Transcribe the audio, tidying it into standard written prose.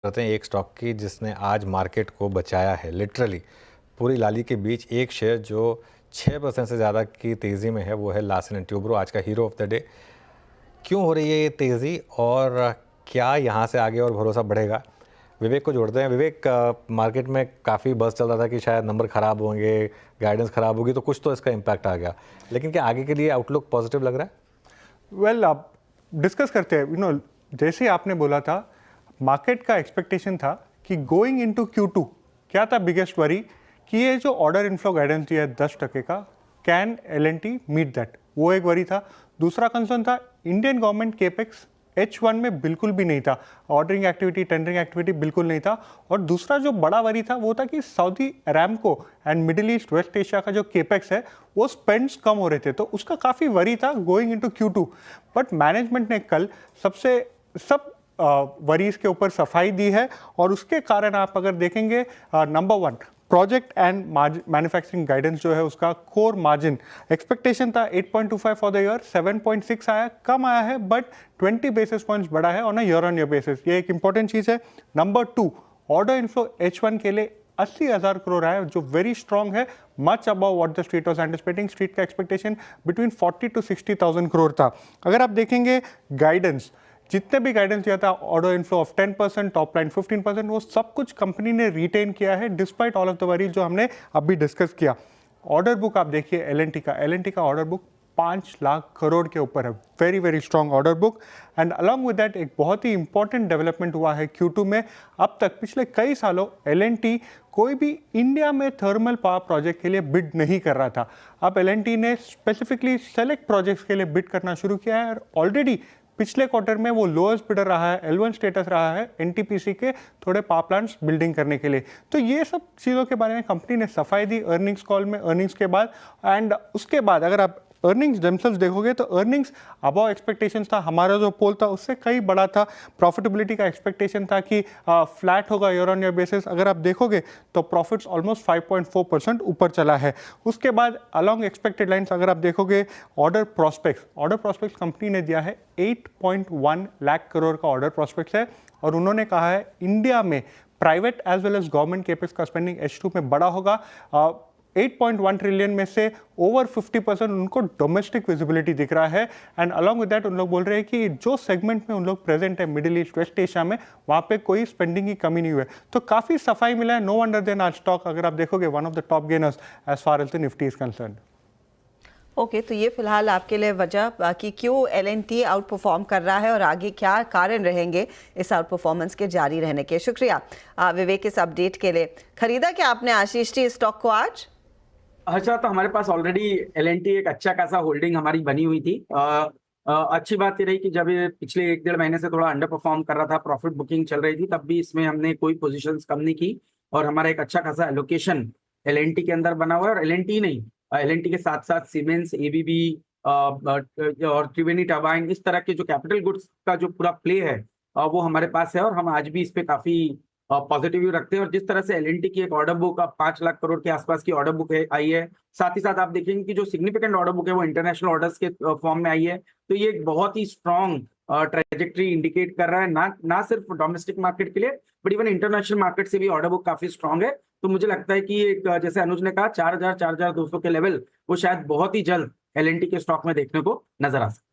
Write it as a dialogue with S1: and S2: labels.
S1: करते हैं एक स्टॉक की जिसने आज मार्केट को बचाया है। लिटरली पूरी लाली के बीच एक शेयर जो 6% से ज़्यादा की तेज़ी में है वो है लार्सन एंड ट्यूब्रो, आज का हीरो ऑफ द डे। क्यों हो रही है ये तेज़ी और क्या यहाँ से आगे और भरोसा बढ़ेगा? विवेक को जोड़ते हैं। विवेक, मार्केट में काफ़ी बज़ चल रहा था कि शायद नंबर ख़राब होंगे, गाइडेंस ख़राब होगी, तो कुछ तो इसका इम्पैक्ट आ गया, लेकिन क्या आगे के लिए आउटलुक पॉजिटिव लग रहा है?
S2: वेल, आप डिस्कस करते हैं। जैसे आपने बोला था, मार्केट का एक्सपेक्टेशन था कि गोइंग इनटू Q2 क्या था बिगेस्ट वरी कि ये जो ऑर्डर इनफ्लो गाइडेंस दिया है 10% का, कैन L&T मीट दैट, वो एक वरी था। दूसरा कंसर्न था इंडियन गवर्नमेंट केपेक्स H1 में बिल्कुल भी नहीं था, ऑर्डरिंग एक्टिविटी, टेंडरिंग एक्टिविटी बिल्कुल नहीं था। और दूसरा जो बड़ा वरी था वो था कि Saudi Aramco and middle east west Asia का जो केपेक्स है वो स्पेंड्स कम हो रहे थे, तो उसका काफ़ी वरी था going into Q2। But management ने कल सब वरीज के ऊपर सफाई दी है और उसके कारण आप अगर देखेंगे, number 1 project and manufacturing guidance जो है उसका कोर मार्जिन एक्सपेक्टेशन था 8.25 फॉर द ईयर, 7.6 आया, कम आया है बट 20 बेसिस पॉइंट्स बढ़ा है on a year on year basis, ये एक इंपॉर्टेंट चीज़ है। नंबर 2, ऑर्डर इनफ्लो H1 के लिए 80,000 करोड़ आया जो वेरी स्ट्रॉन्ग है, much above what the street was anticipating. Street का एक्सपेक्टेशन बिटवीन 40 to 60,000 करोड़ था। अगर आप देखेंगे गाइडेंस, जितने भी गाइडेंस दिया था, order inflow of 10%, top line 15%, वो सब कुछ कंपनी ने रिटेन किया है despite all of the worries जो हमने अभी डिस्कस किया। ऑर्डर बुक आप देखिए L&T का ऑर्डर बुक 5 लाख करोड़ के ऊपर है, very very strong order book. And along with that एक बहुत ही इंपॉर्टेंट डेवलपमेंट हुआ है Q2 में। अब तक पिछले कई सालों L&T कोई भी इंडिया में थर्मल पावर प्रोजेक्ट के लिए बिड नहीं कर रहा था। अब L&T ने स्पेसिफिकली सेलेक्ट प्रोजेक्ट्स के लिए बिड करना शुरू किया है और ऑलरेडी पिछले क्वार्टर में वो लोएस्ट बिडर रहा है, L1 स्टेटस रहा है NTPC के थोड़े पावर प्लांट्स बिल्डिंग करने के लिए। तो ये सब चीज़ों के बारे में कंपनी ने सफाई दी अर्निंग्स कॉल में, अर्निंग्स के बाद। एंड उसके बाद अगर आप अर्निंग्स देमसेल्व्स देखोगे तो अर्निंग्स अबव एक्सपेक्टेशंस था, हमारा जो पोल था उससे कई बड़ा था। प्रॉफिटेबिलिटी का एक्सपेक्टेशन था कि फ्लैट होगा ईयर ऑन ईयर बेसिस, अगर आप देखोगे तो प्रॉफिट्स ऑलमोस्ट 5.4% ऊपर चला है। उसके बाद अलॉन्ग एक्सपेक्टेड लाइन्स अगर आप देखोगे, ऑर्डर प्रॉस्पेक्ट्स कंपनी ने दिया है 8.1 लाख करोड़ का ऑर्डर प्रॉस्पेक्ट्स है और उन्होंने कहा है इंडिया में private as well as government capex का स्पेंडिंग H2 में बड़ा होगा। 8.1 ट्रिलियन में से ओवर 50% उनको डोमेस्टिक विजिबिलिटी दिख रहा है। एंड अलॉन्ग विद दैट उन लोग बोल रहे हैं कि जो सेगमेंट में उन लोग प्रेजेंट है मिडिल ईस्ट वेस्ट एशिया में, वहाँ पे कोई स्पेंडिंग की कमी नहीं हुई है, तो काफ़ी सफाई मिला है। नो वंडर देन आज स्टॉक अगर आप देखोगे one of the top gainers as far as the Nifty is concern.
S3: Okay, तो ये फिलहाल आपके लिए वजह कि क्यों L&T आउट परफॉर्म कर रहा है और आगे क्या कारण रहेंगे इस आउट परफॉर्मेंस के जारी रहने के। शुक्रिया विवेक इस अपडेट के लिए। खरीदा क्या आपने आशीष जी स्टॉक को आज?
S4: अच्छा, तो हमारे पास ऑलरेडी L&T एक अच्छा खासा होल्डिंग हमारी बनी हुई थी। अच्छी बात ये रही कि जब ये पिछले 1-1.5 महीने से थोड़ा अंडर परफॉर्म कर रहा था, प्रॉफिट बुकिंग चल रही थी, तब भी इसमें हमने कोई पोजीशंस कम नहीं की और हमारा एक अच्छा खासा एलोकेशन L&T के अंदर बना हुआ है। और L&T नहीं, L&T के साथ साथ सीमेंस, ABB और त्रिवेणी टर्बाइन, इस तरह के जो कैपिटल गुड्स का जो पूरा प्ले है वो हमारे पास है और हम आज भी इस पे काफी पॉजिटिव व्यू रखते हैं। और जिस तरह से L&T की एक ऑर्डर बुक अब 5 लाख करोड़ के आसपास की ऑर्डर बुक आई है, साथ ही साथ आप देखेंगे कि जो सिग्निफिकेंट ऑर्डर बुक है वो इंटरनेशनल ऑर्डर्स के फॉर्म में आई है, तो ये एक बहुत ही स्ट्रॉन्ग ट्रेजेक्ट्री इंडिकेट कर रहा है, ना सिर्फ डोमेस्टिक मार्केट के लिए बट इवन इंटरनेशनल मार्केट से भी ऑर्डर बुक काफी स्ट्रॉन्ग है। तो मुझे लगता है कि एक जैसे अनुज ने कहा 4,000-4,200 के लेवल वो शायद बहुत ही जल्द L&T के स्टॉक में देखने को नजर आ सकता है।